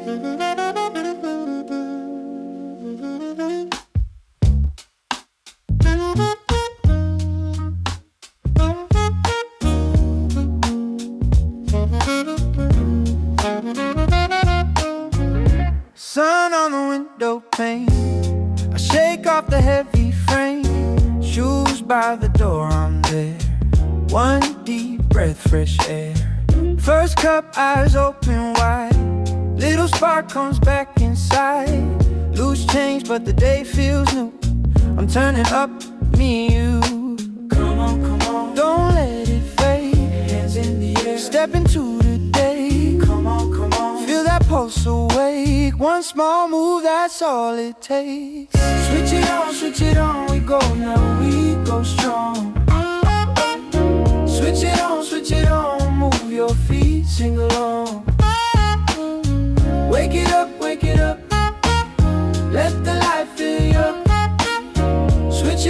Sun on the window pane, I shake off the heavy frame. Shoes by the door, I'm there. One deep breath, fresh air. First cup, eyes open wide. Little spark comes back inside. Loose change, but the day feels new. I'm turning up, me and you. Come on, come on, don't let it fade. Hands in the air, step into the day. Come on, come on, feel that pulse awake. One small move, that's all it takes. Switch it on, we go now, we go strong. Switch it on, move your feet, sing along. Wake it up, let the light fill you up. Switch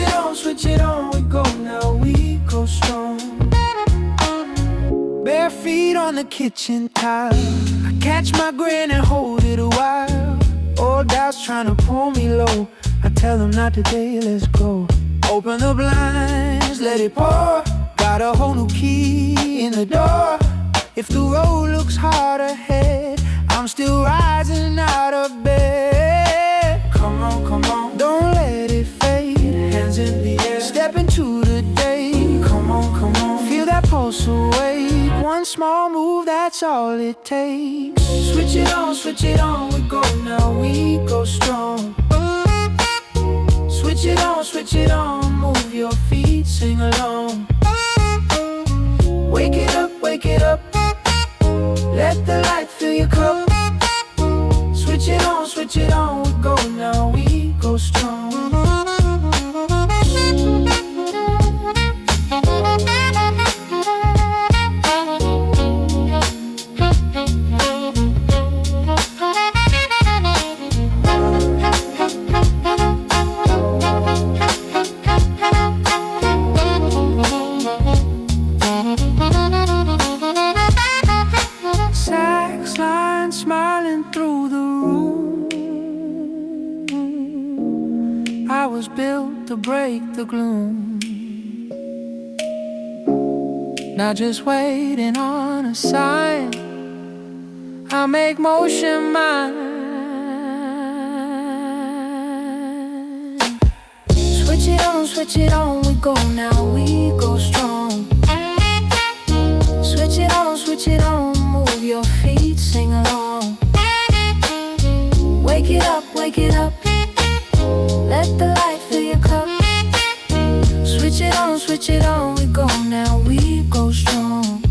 it on, we go now, we go strong. Bare feet on the kitchen tile, I catch my grin and hold it a while. Old doubts trying to pull me low, I tell them not today, let's go. Open the blinds, let it pour. Got a whole new key in the door. If the road looks hard ahead, I'm still rising out of bed. Come on, don't let it fade. Hands in the air, step into the day. Come on, feel that pulse awake. One small move, that's all it takes. Switch it on, we go now, we go strong. Switch it on, move your feet, sing along. Wake it up, let the light fill your cup. Switch it on, we go now, we go strong. Smiling through the room, I was built to break the gloom. Not just waiting on a sign, I make motion mine. Switch it on, we go now, we go strong. Switch it on, move your feet, sing along. Wake it up, let the light fill your cup. Switch it on, we go now, we go strong.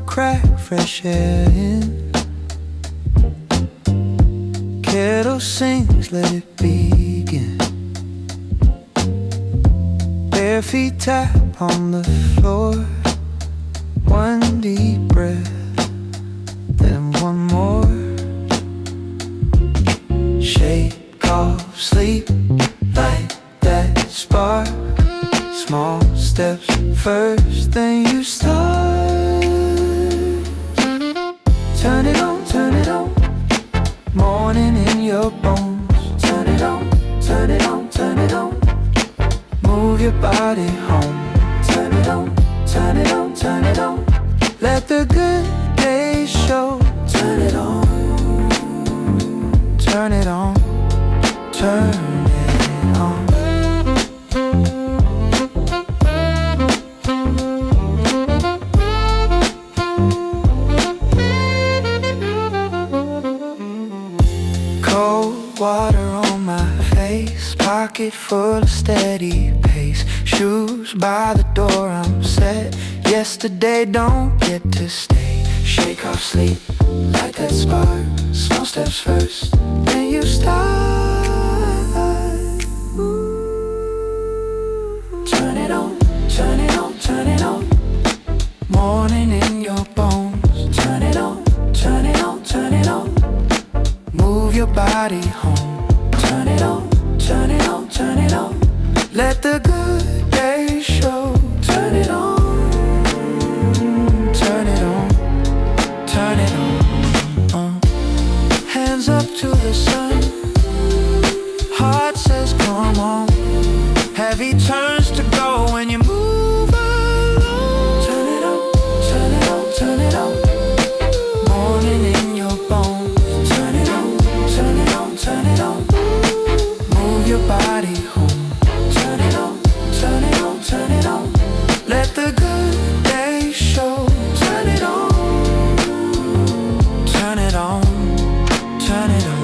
Crack, fresh air in. Kettle sings, let it begin. Bare feet tap on the floor. One deep breath, then one more. Shake off sleep, light that spark. Small steps first, then you start. Turn it on, morning in your bones. Turn it on, turn it on, turn it on. Move your body home. Turn it on, turn it on, turn it on. Let the good days show. Turn it on, turn it on, turn it on. Cold water on my face, pocket full of steady pace. Shoes shoes by the door, I'm set. Yesterday don't get to stay. Shake off sleep, light that spark. Small steps first, then you start. Turn it on, turn it on, turn it on. Morning in your bones. Turn it on, turn it on, turn it on. Move your body home. Turn it on, turn it on, turn it on. Let the good days show. Turn it on, turn it on, turn it on. Hands up to the sun. Heart says come on. Heavy turns to go when you move along. Turn it on, turn it on, turn it on. Morning in your bones. Turn it on, turn it on, turn it on. Move your body home. Turn it on, turn it on, turn it on. Let the good days show. Turn it on, turn it on, turn it on.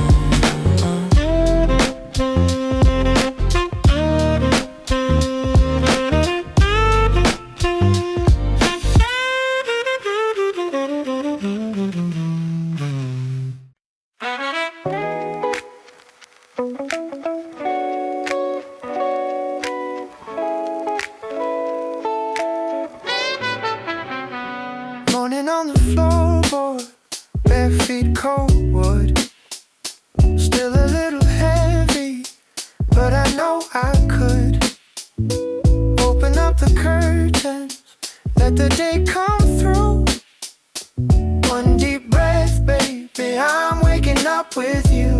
Morning on the floorboard, bare feet cold wood. Still a little heavy, but I know I could. Open up the curtains, let the day come through. One deep breath, baby, I'm waking up with you.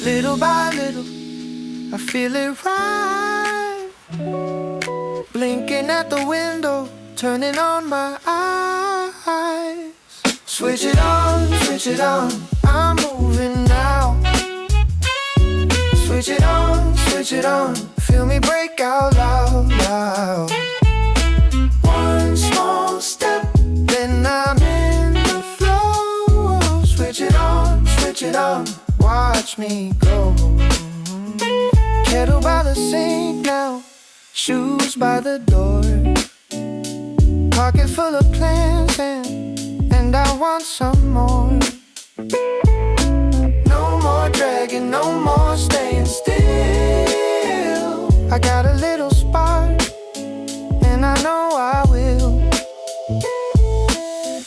Little by little, I feel it right. Blinking at the window, turning on my eyes. Switch it on, I'm moving now. Switch it on, feel me break out loud, loud. One small step, then I'm in the flow. Switch it on, watch me go. Kettle by the sink now, shoes by the door. Pocket full of plans and I want some more. No more dragging, no more staying still. I got a little spark and I know I will.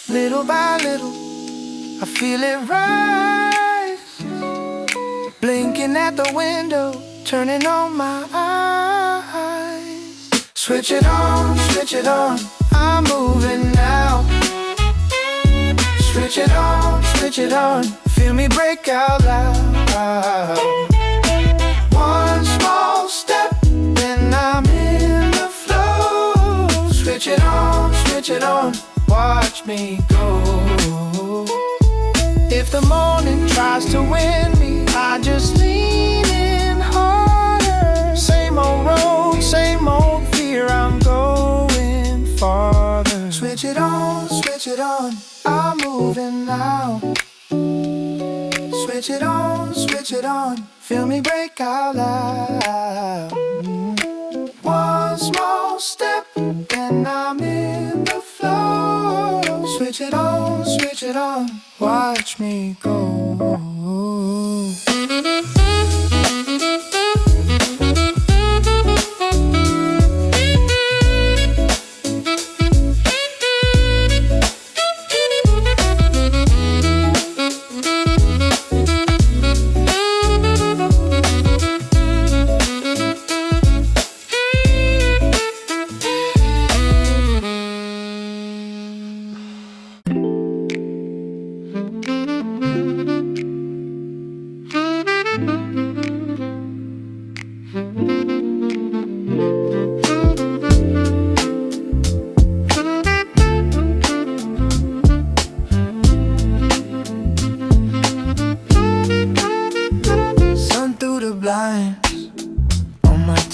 Little by little, I feel it rise. Blinking at the window, turning on my eyes. Switch it on, I'm moving now. Switch it on, feel me break out loud. One small step, then I'm in the flow. Switch it on, watch me go. If the morning tries to win me, I just lean in harder. Same old road, same old fear, I'm going farther. Switch it on, I'm moving now. Switch it on, feel me break out loud. One small step, and I'm in the flow. Switch it on, watch me go.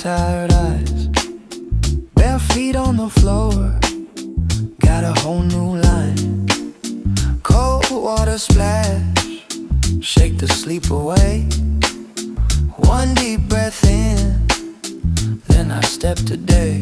tired eyes, bare feet on the floor, got a whole new line. Cold water splash, shake the sleep away. One deep breath in, then when I step today.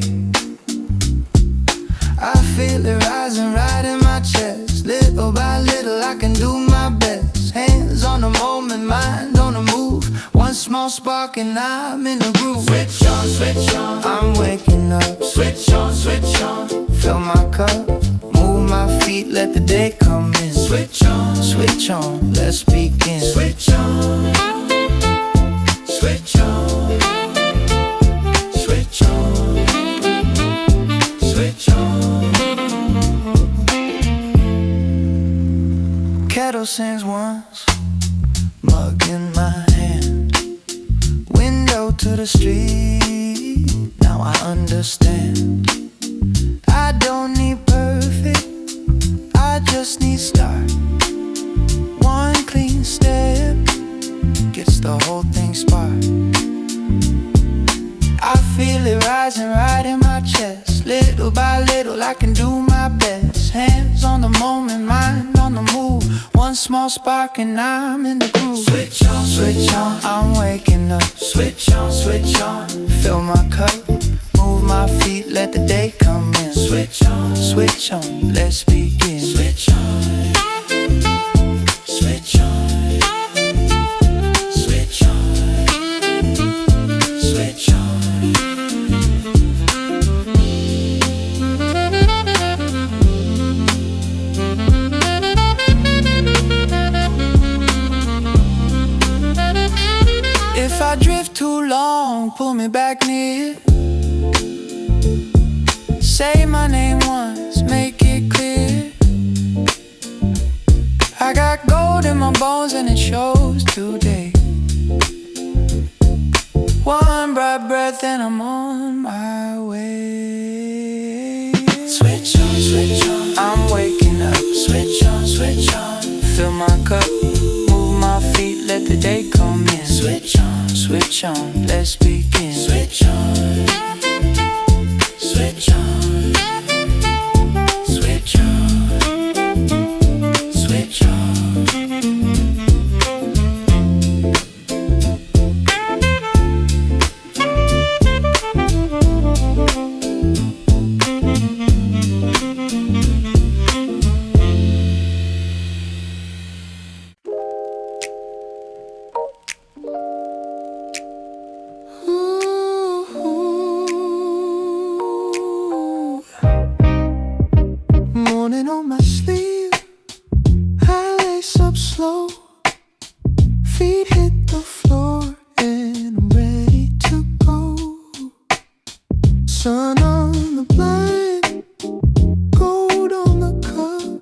I feel it rising right in my chest. Little by little I can do my best. Hands on the moment, mind on the move. One small spark and I'm in the groove. Switch on, switch on, I'm waking up. Switch on, switch on, fill my cup. Move my feet, let the day come in. Switch on, let's begin. Switch on, switch on, switch on, switch on. Kettle sings once, mug in my hand. Window to the street, now I understand. I don't need perfect, I just need start. One clean step gets the whole thing sparked. I feel it rising right in my chest. Little by little I can do my best. Hands on the moment, mind on the move. One small spark and I'm in the groove. Switch on, switch on, I'm waking up. Switch on, fill my cup. Move my feet, let the day come in. Switch on, let's begin. Switch on, switch on, switch on, switch on. If I drift too long, pull me back near. Say my name once, make it clear. I got gold in my bones and it shows today. One bright breath and I'm on my way. Switch on, I'm waking up. Switch on, fill my cup. Move my feet, let the day come in. Switch on, let's begin. Switch on, switch on, switch on, switch on. Morning on my sleeve, I lace up slow. Feet hit the floor and I'm ready to go. Sun on the blind, gold on the cup.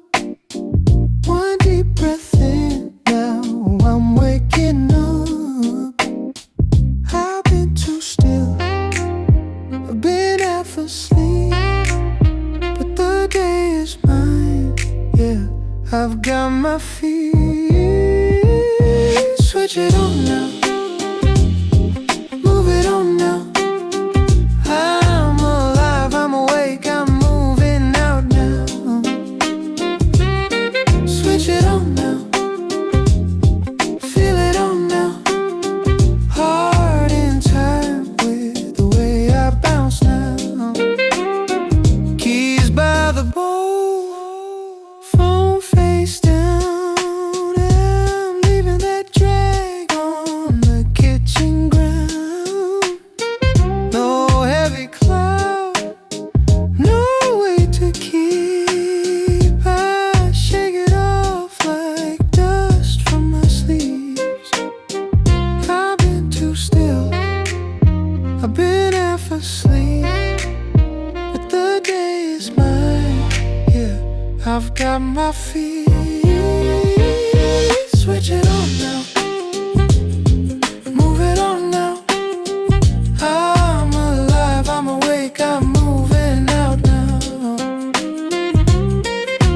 One deep breath in, now I'm waking up. I've been too still, I've been half asleep, but the day is mine, yeah, I've got my feet. Switch it on now, move it on now. I'm alive, I'm awake, I'm moving out now. Switch it on now, feel it on now. Heart in time with the way I bounce now. Keys by the bowl, phone face down. I'm leaving that drag on the kitchen ground. No heavy cloud, no way to keep. I shake it off like dust from my sleeves. I've been too still, I've been half asleep, but the day is mine, yeah, I've got my feet. Switch it on now, move it on now. I'm alive, I'm awake, I'm moving out now.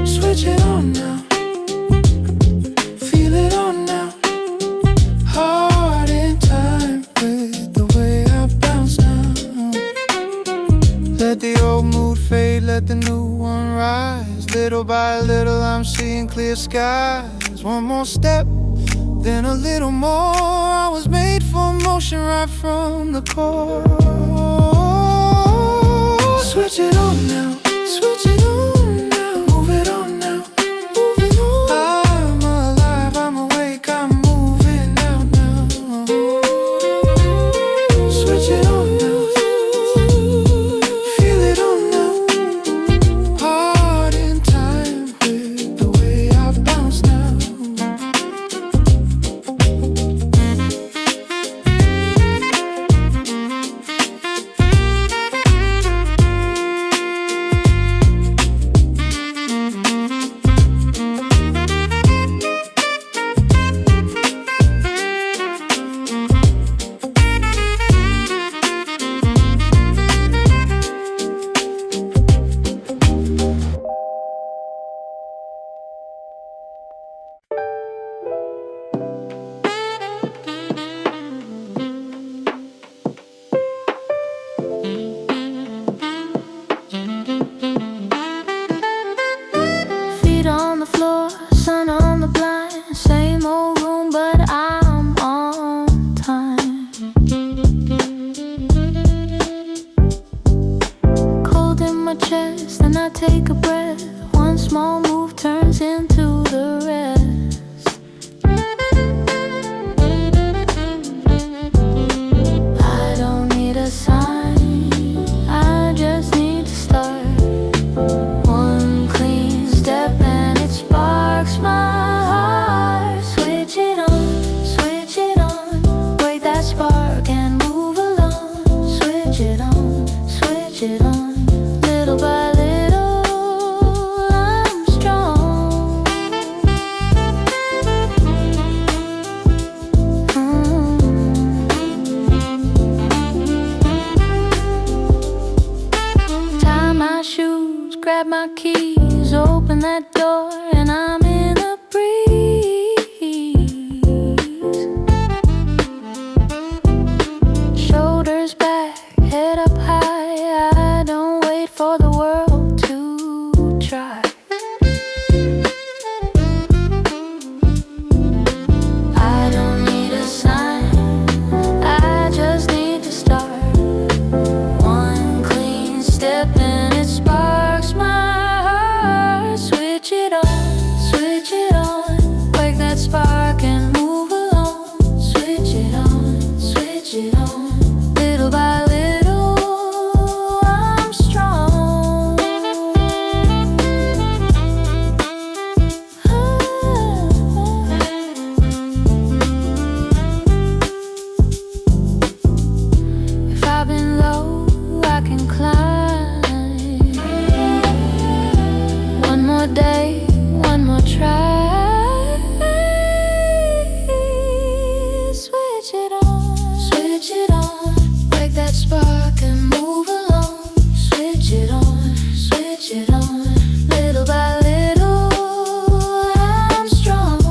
Switch it on now, feel it on now. Heart in time with the way I bounce now. Let the old mood fade, let the new one rise. Little by little I'm seeing clear skies. One more step, then a little more. I was made for motion right from the core. take a breath. One small move turns into the rest. I don't need a sign, I just need to start. One clean step and it sparks my heart. Switch it on, wake that spark and move along. Switch it on, little by little I'm strong. Tie my shoes, grab my keys, open that door and I'm in a breeze. Shoulders back, head up high, I don't wait for the world to try. I don't need a sign, I just need to start. One clean step and it sparks my heart. Switch it on, wake that spark and move along. Switch it on, little by little I'm strong. If I've been low, I can climb. One more day, one more try. Switch it on, wake that spark and move along. Switch it on, little by little I'm strong.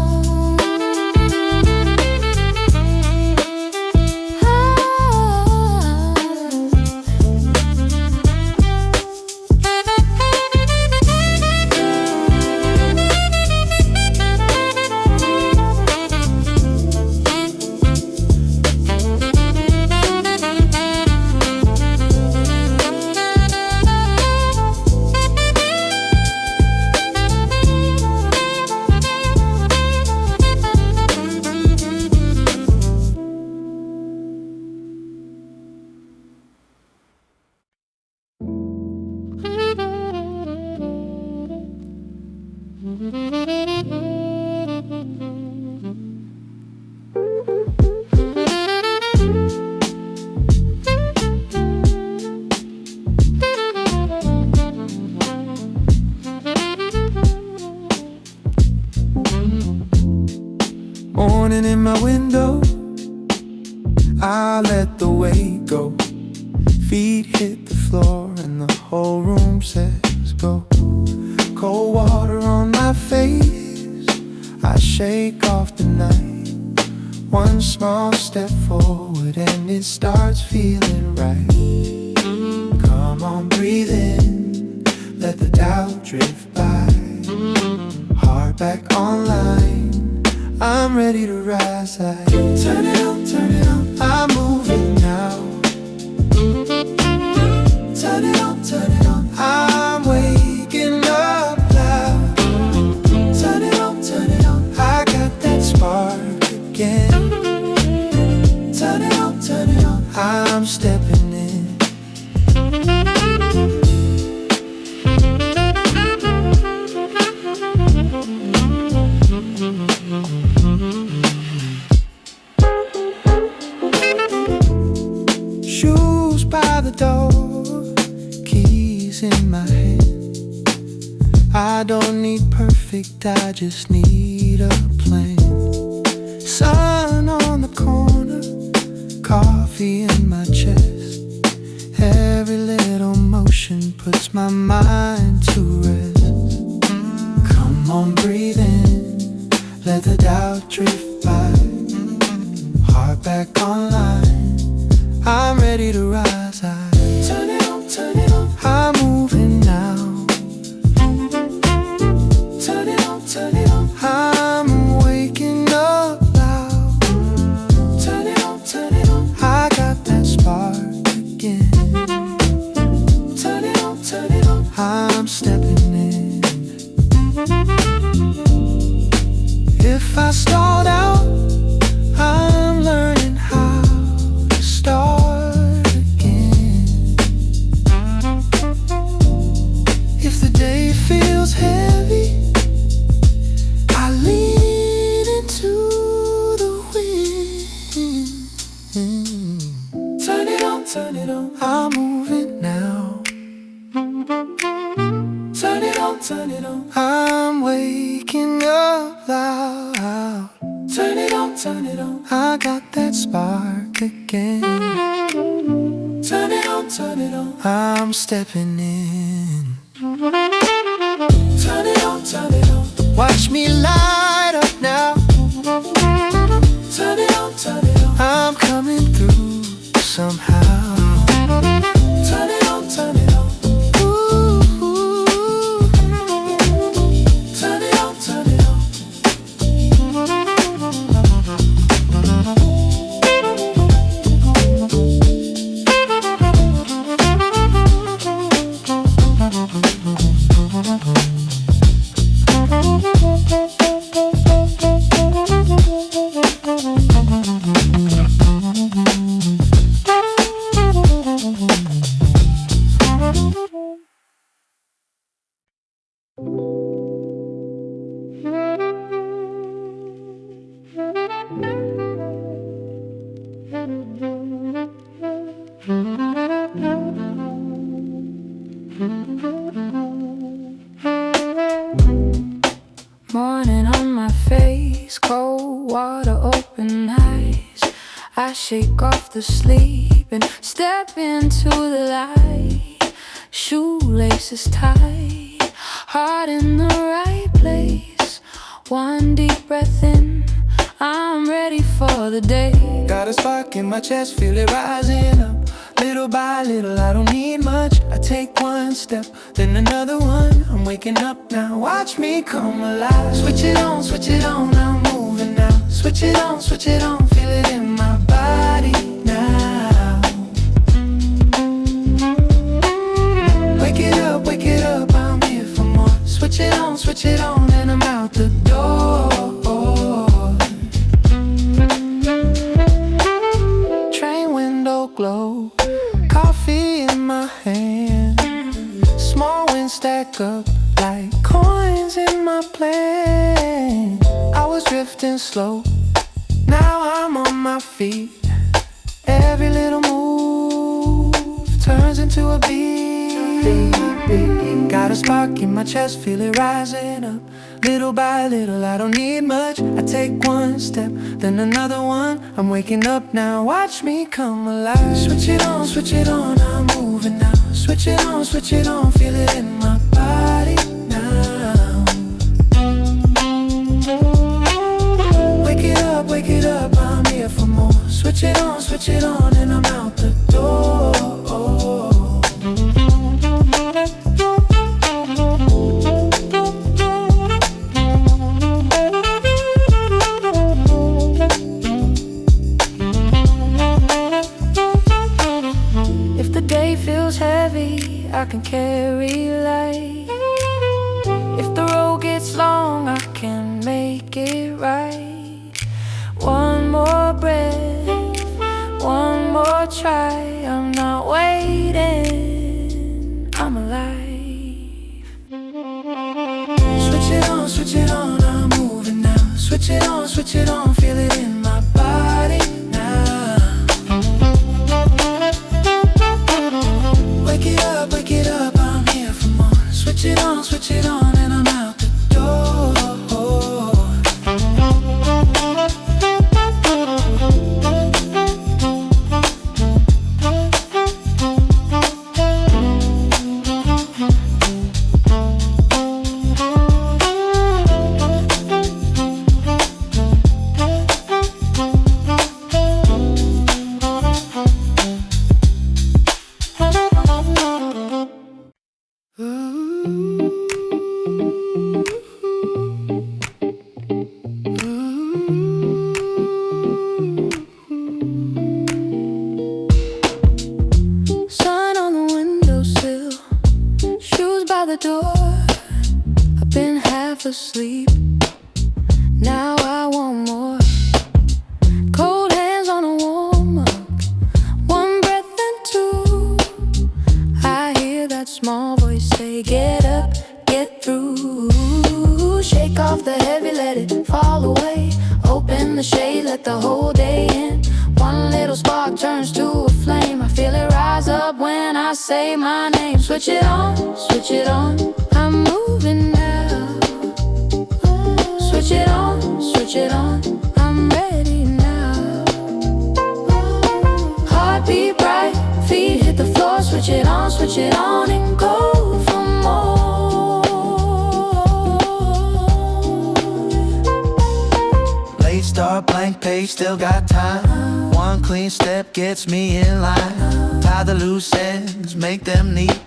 Morning in my window, I let the weight go. Feet hit the floor and the whole room says go. Cold water on my face, I shake off the night. One small step forward and it starts feeling right. Come on, breathe in, let the doubt drift by. Heart back online, I'm ready to rise. I turn it on, I'm moving now. Turn it on, I'm waking up loud. Turn it on, I got that spark again. Turn it on, I'm stepping in. Shoes by the door, keys in my hand. I don't need perfect, I just need a plan. Sun on the corner, coffee in my chest. Every little motion puts my mind to rest. Come on, breathe in, let the doubt drift by. Heart back online, I'm ready to rise. I turn it on, I'm moving now. Turn it on, I'm waking up loud. Turn it on, I got that spark again. Turn it on, I'm stepping If I stalled out, I'm learning how to start again. If the day feels heavy, I lean into the wind. Turn it on, turn it on, I'm moving now. Turn it on, turn it on, I'm waking up loud. Turn it on, I got that spark again. Turn it on, I'm stepping in. Turn it on, watch me light up now. Turn it on, I'm coming through somehow. Turn it on, ooh, ooh. Turn it on, morning on my face, cold water, open eyes. I shake off the sleep and step into the light. Shoelaces tight, heart in the right place. One deep breath in, I'm ready for the day. Got a spark in my chest, feel it rising up. Little by little, I don't need much. I take one step, then another one. I'm waking up now, watch me come alive. Switch it on, I'm moving now. Switch it on, feel it in my body now. Wake it up, I'm here for more. Switch it on, and I'm out the door. Train window glow, coffee in my hand. Small wins stack up like coins in my plan. I was drifting slow, now I'm on my feet. Every little move turns into a beat. Got a spark in my chest, feel it rising up. Little by little, I don't need much. I take one step, then another one. I'm waking up now, watch me come alive. Switch it on, I'm moving now. Switch it on, feel it in my body now. Wake it up, I'm here for more. Switch it on, and I'm out the door. If the day feels heavy, I can carry light. If the road gets long, I can make it right. One more breath, one more try. I'm not waiting, I'm alive. Switch it on, I'm moving now. Switch it on, feel it in my body now. Wake it up, I'm here for more. Switch it on, and I'm out the door. the door. I've been half asleep. Now I say get up, get through. Shake off the heavy, let it fall away. Open the shade, let the whole day in. One little spark turns to a flame. I feel it rise up when I say my name. Switch it on, switch it on, I'm moving now. Switch it on, switch it on, I'm ready now. Heartbeat bright, feet hit the floor. Switch it on and go for more. Late start, blank page, still got time. One clean step gets me in line. Tie the loose ends, make them neat.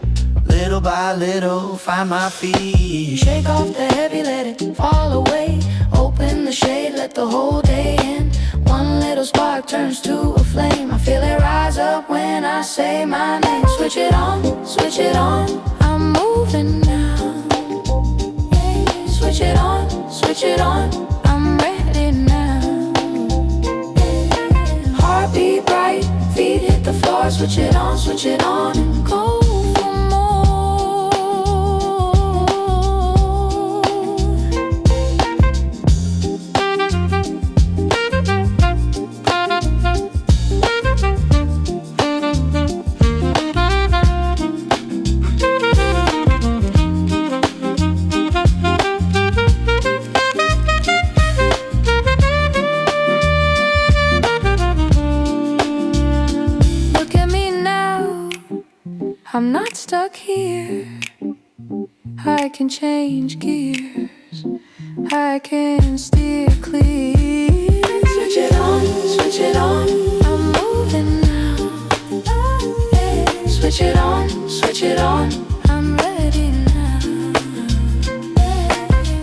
Little by little, find my feet. Shake off the heavy, let it fall away. Open the shade, let the whole day in. One little spark turns to a flame. I feel it rise up when I say my name. Switch it on, I'm moving now. Switch it on, I'm ready now. Heartbeat bright, feet hit the floor. Switch it on and go for more. I'm not stuck here. I can change gears. I can steer clear. Switch it on, I'm moving now. Switch it on, I'm ready now.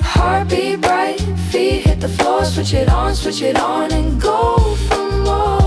Heartbeat bright, feet hit the floor. Switch it on and go for more.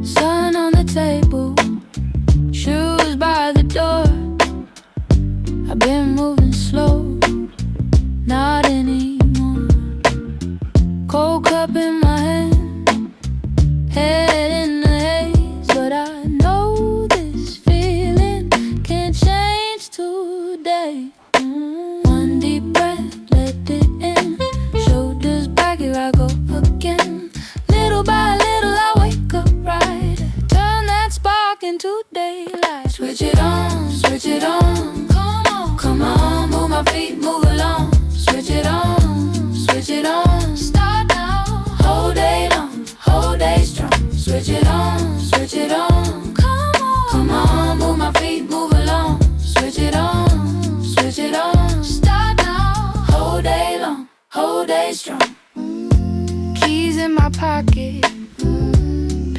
Sun on the table, shoes by the door. I've been moving slow, not anymore. Cold cup in my hand, head in the haze. But I know this feeling can't change today. One deep breath, let it in. Shoulders back, here I go again. Little by little I wake up right. Turn that spark into daylight. Switch it on, come on, move my feet, move along. Switch it on, start now. Whole day long, whole day strong. Switch it on, come on, move my feet, move along. Switch it on, start now. Whole day long, whole day strong. Keys in my pocket,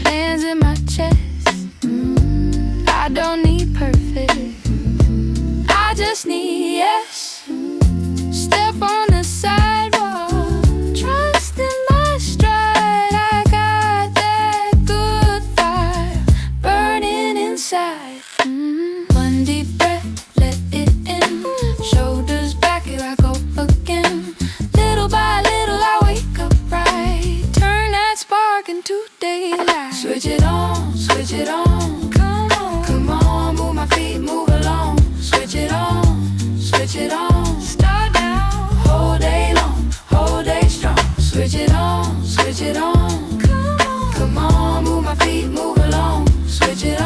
plans in my chest. I don't need perfect, I just need yes. Step on the sidewalk, trust in my stride. I got that good fire burning inside. One deep breath, let it in. Shoulders back, here I go again. Little by little I wake up right. Turn that spark into daylight. Switch it on, come on, move my feet, move along. Switch it on, start now. Whole day long, whole day strong. Switch it on, come on, move my feet, move along. Switch it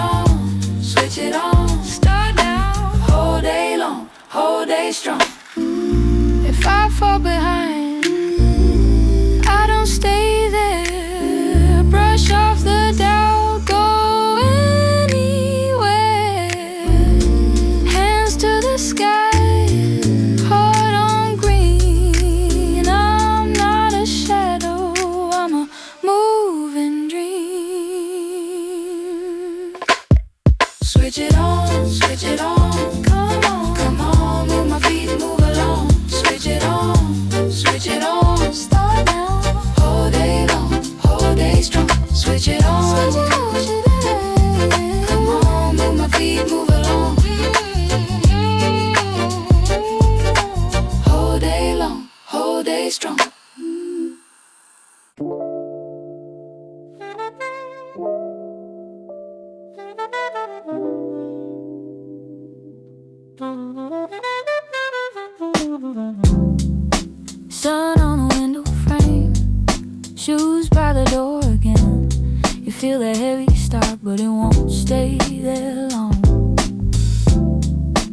on, start now. Whole day long, whole day strong. If I fall behind, I don't stay there. Brush off the doubt, go anywhere. Hands to the sky, heart on green. I'm not a shadow, I'm a moving dream. Switch it on, come on, Sun on the window frame, shoes by the door again. You feel that heavy start, but it won't stay there long.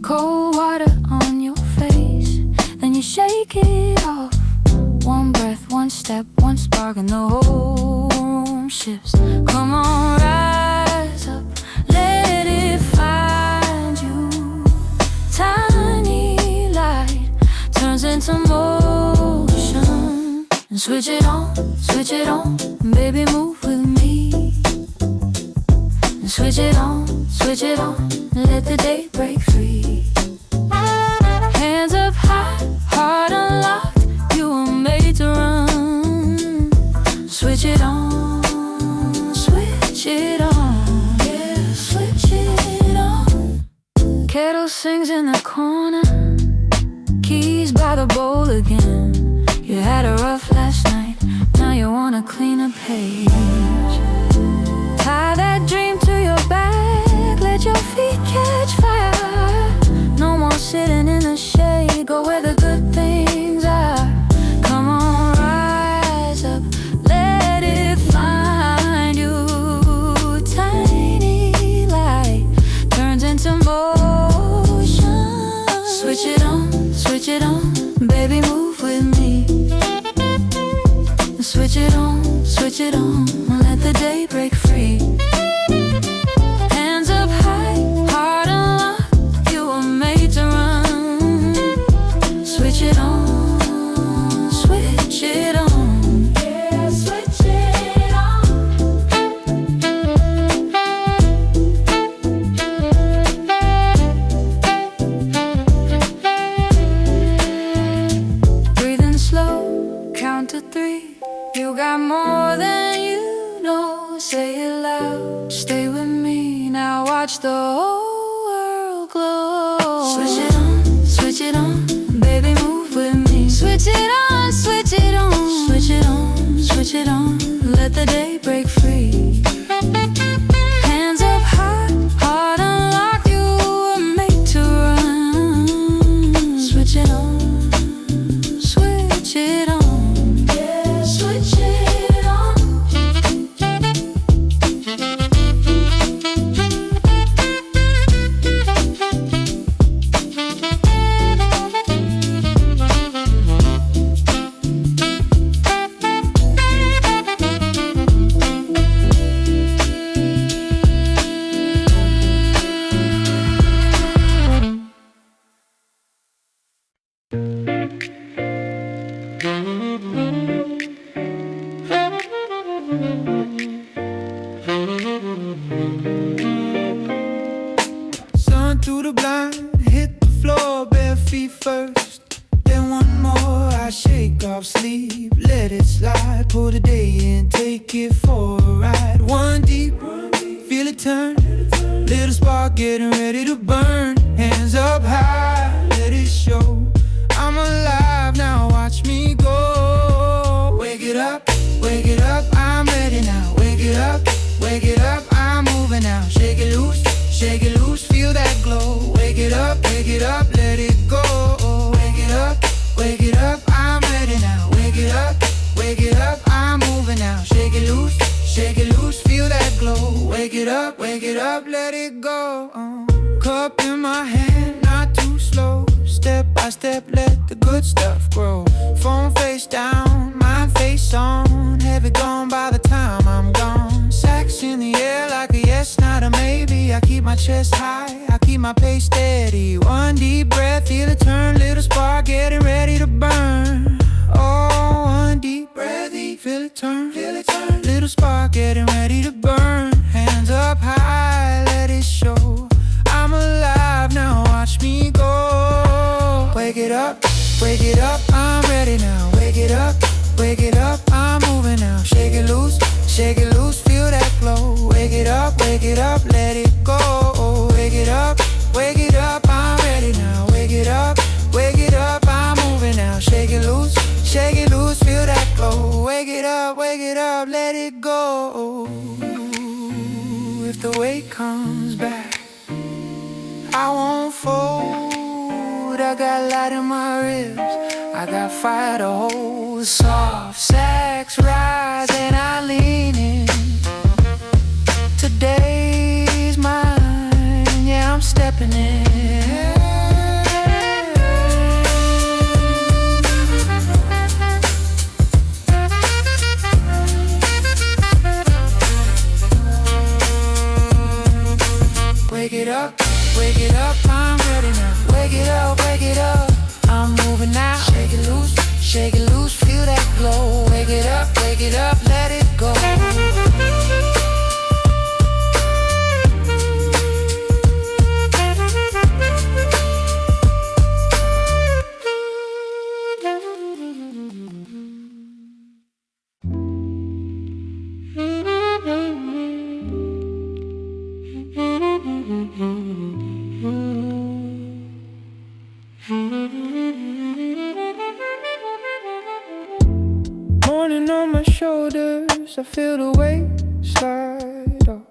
Cold water on your face, then you shake it off. One breath, one step, one spark, and the whole room shifts. Come on, rise up, let it find you. Tiny light turns into motion. And switch it on, baby, move with me. And switch it on, let the day break free. Hands up high, heart unlocked, you were made to run. Switch it on, yeah, switch it on. Kettle sings in the corner, keys by the bowl again. You had a rough last night, now you want a cleaner page. Tie that dream to your back, let your feet catch fire. No more sitting in the shade, go where the good things are. Come on, rise up, let it find you. Tiny light turns into motion. Switch it on, baby, move with me. Switch it on, let the day break free. Hands up high, heart unlocked, you were made to run. Switch it on, yeah, switch it on. Breathing slow, count to 3. You got more than you know, say it loud. Stay with me, now watch the whole world glow. Switch it on, baby, move with me. Switch it on, let the day break free. Hands up high, heart unlocked, you were made to run. Switch it on, yeah, switch it on. Sun through the blind, hit the floor, bare feet first. Then one more, I shake off sleep, let it slide. Pull the day in, take it for a ride. One deep, feel it turn. Little spark getting ready to burn. Hands up high, let it show. I'm alive now, watch me go. Wake it up, I'm ready now. Wake it up, I'm moving now. Shake it loose, feel that glow. Wake it up, let it go. Wake it up, I'm ready now. Wake it up, I'm moving now. Shake it loose, feel that glow. Wake it up, let it go. Cup in my hand, not too slow. Step by step, let the good stuff grow. Phone face down, mind face on. Heavy gone by the time I'm gone. Sax in the air like a yes, not a maybe. I keep my chest high, I keep my pace steady. One deep breath, feel it turn. Little spark getting ready to burn. Oh, one deep breath, feel it turn. Little spark getting ready to burn. Hands up high, let it show. I'm alive now, watch me go. Wake it up, I'm ready now. Wake it up, I'm moving now. Shake it loose, feel that glow. Wake it up, let it go. Wake it up, I'm ready now. Wake it up, I'm moving now. Shake it loose, feel that glow. Wake it up, let it go. If the weight comes back, I won't fold. I got light in my ribs, I got fire to hold. Soft sex rise and I lean in. Today's mine, yeah, I'm stepping in. Wake it up, I'm ready now. Wake it up, I'm moving now. Shake it loose, feel that glow. Wake it up, let it go. Morning on my shoulders, I feel the weight slide off.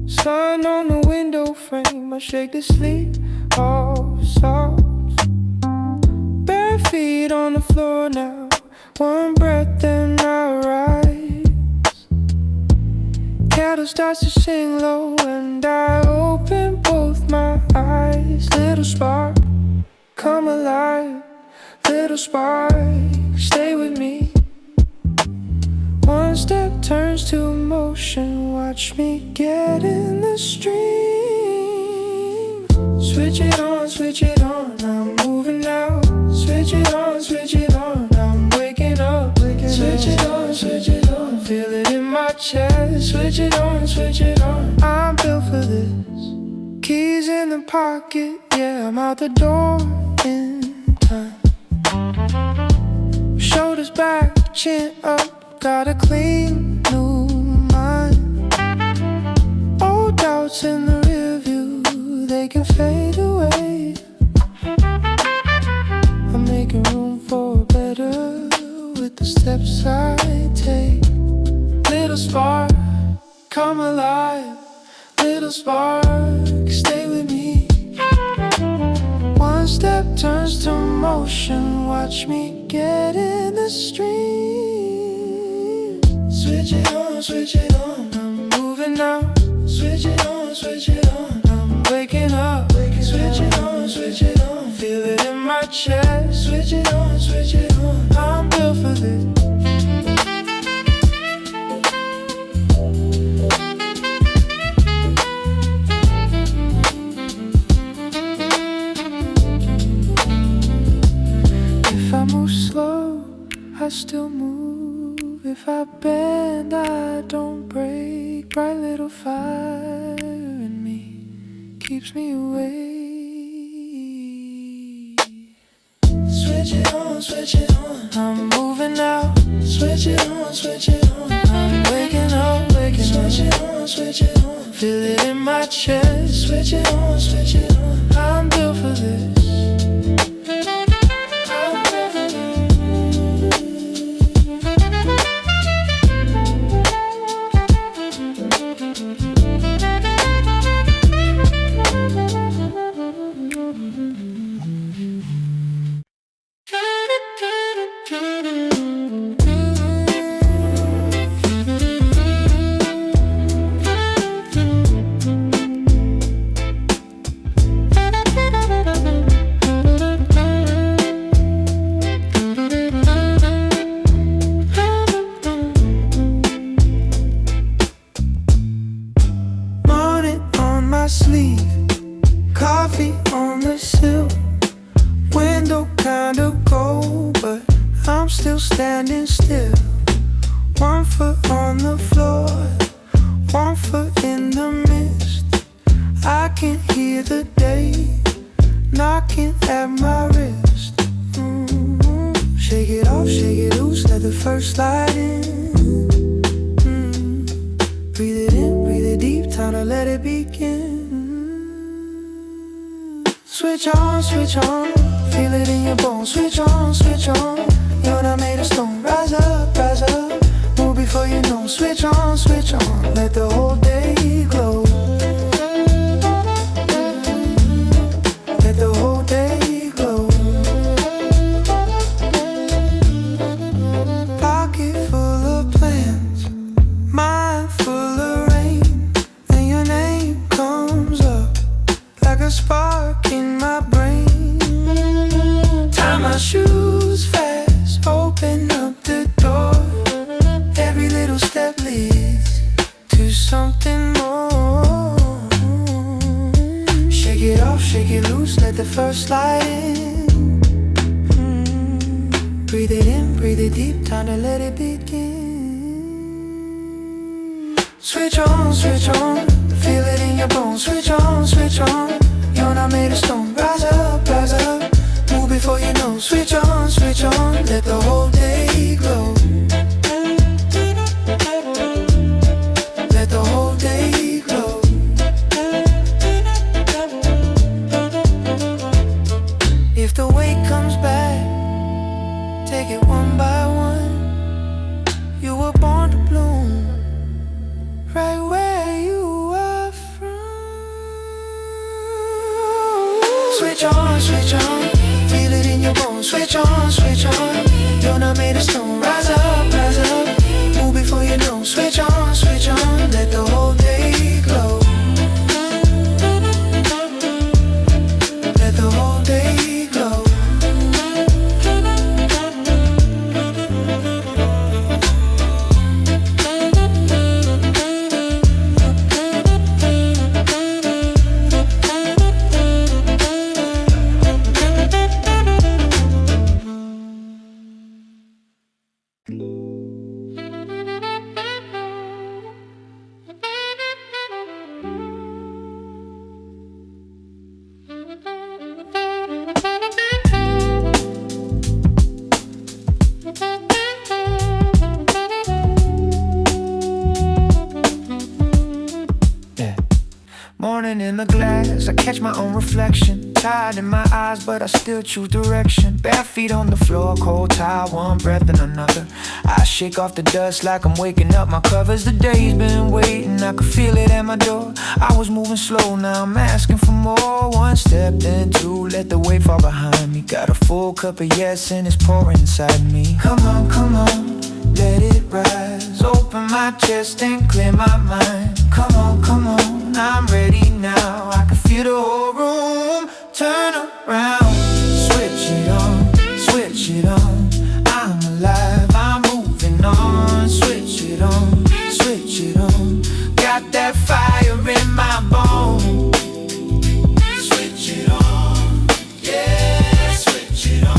Sun on the window frame, I shake the sleep off socks. Bare feet on the floor now, one breath and I rise. Cattle starts to sing low and I open both my eyes. Little spark, come alive. Little spark, stay with me. One step turns to emotion, watch me get in the stream. Switch it on, I'm moving now. Switch it on, I'm waking up. Switch it on, feel it in my chest. Switch it on, I'm built for this. Keys in the pocket, yeah, I'm out the door in time. Shoulders back, chin up, got a clean new mind. Old doubts in the rear view, they can fade away. I'm making room for better with the steps I take. Little spark, come alive. Little spark, stay with me. One step turns to motion, watch me get in the stream. Switch it on, I'm moving now. Switch it on, I'm waking up. Switch it on, feel it in my chest. Switch it on, I'm built for this. I still move. If I bend, I don't break. Bright little fire in me keeps me awake. Switch it on, I'm moving now. Switch it on, I'm waking up. Switch it on, feel it in my chest. Switch it on, I'm built for this. Sleeve, coffee on the sill, window kinda cold, but I'm still standing still. One foot on the floor, one foot in the mist. I can hear the day knocking at my wrist. Shake it off, shake it loose, let the first slide in. Breathe it in, breathe it deep, time to let it begin. Switch on, feel it in your bones. Switch on, you're not made of stone. Rise up, move before you know. Switch on, let the whole day glow. Let the whole spark in my brain. Tie my shoes fast, open up the door. Every little step leads to something more. Shake it off, shake it loose, let the first slide in. Breathe it in, breathe it deep, time to let it begin. Switch on, feel it in your bones. Switch on, you're not made of stone. Rise up, move before you know. Switch on, let the whole day glow. Let the whole day glow. If the weight comes back, take it one by one. You were born to bloom right where you are from. Switch on, feel it in your bones. Switch on, you're not made of stone. Rise up, move before you know. Switch on, let the whole day glow. Let the whole day glow. Morning in the glass, I catch my own reflection. Tired in my eyes, but I still choose direction. Bare feet on the floor, cold towel, one breath and another. I shake off the dust like I'm waking up my covers. The day's been waiting, I could feel it at my door. I was moving slow, now I'm asking for more. One step, then two, let the weight fall behind me. Got a full cup of yes and it's pouring inside me. Come on, let it rise. Open my chest and clear my mind. Come on, I'm ready now. I can feel the whole room turn around. Switch it on, I'm alive, I'm moving on. Switch it on, got that fire in my bones. Switch it on, yeah, switch it on.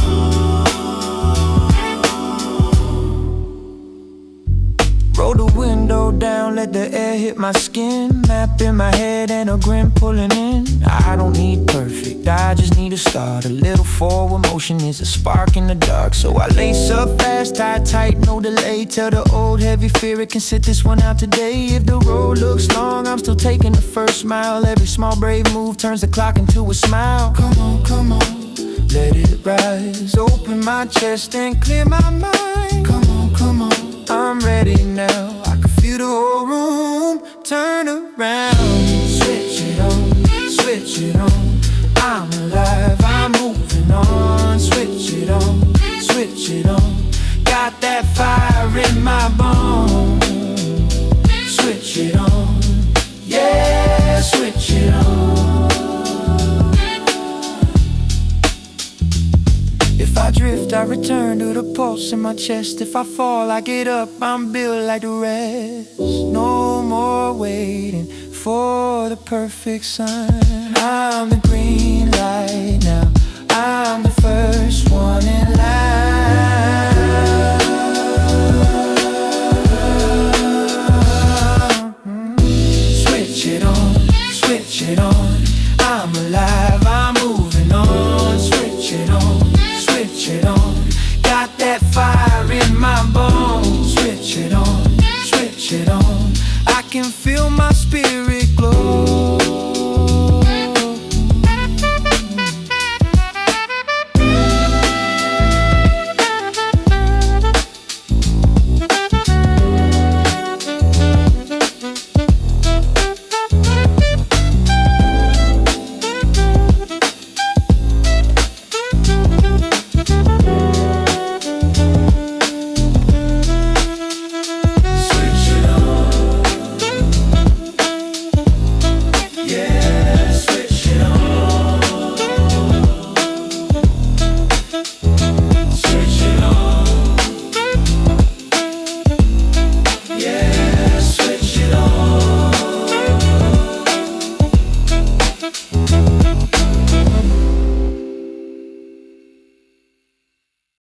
Roll the window down, let the air hit my skin. Map in my head and a grin pulling in. I don't need perfect, I just need a start. A little forward motion is a spark in the dark. So I lace up fast, tie tight, no delay. Tell the old heavy fear it can sit this one out today. If the road looks long, I'm still taking the first mile. Every small brave move turns the clock into a smile. Come on, let it rise. Open my chest and clear my mind. Come on, I'm ready now. I can feel the whole room turn around. Switch it on, I'm alive, I'm moving on. Switch it on, got that fire in my bones. Switch it on, yeah, switch it on. If I drift, I return to the pulse in my chest. If I fall, I get up, I'm built like the rest. No more waiting for the perfect sign. I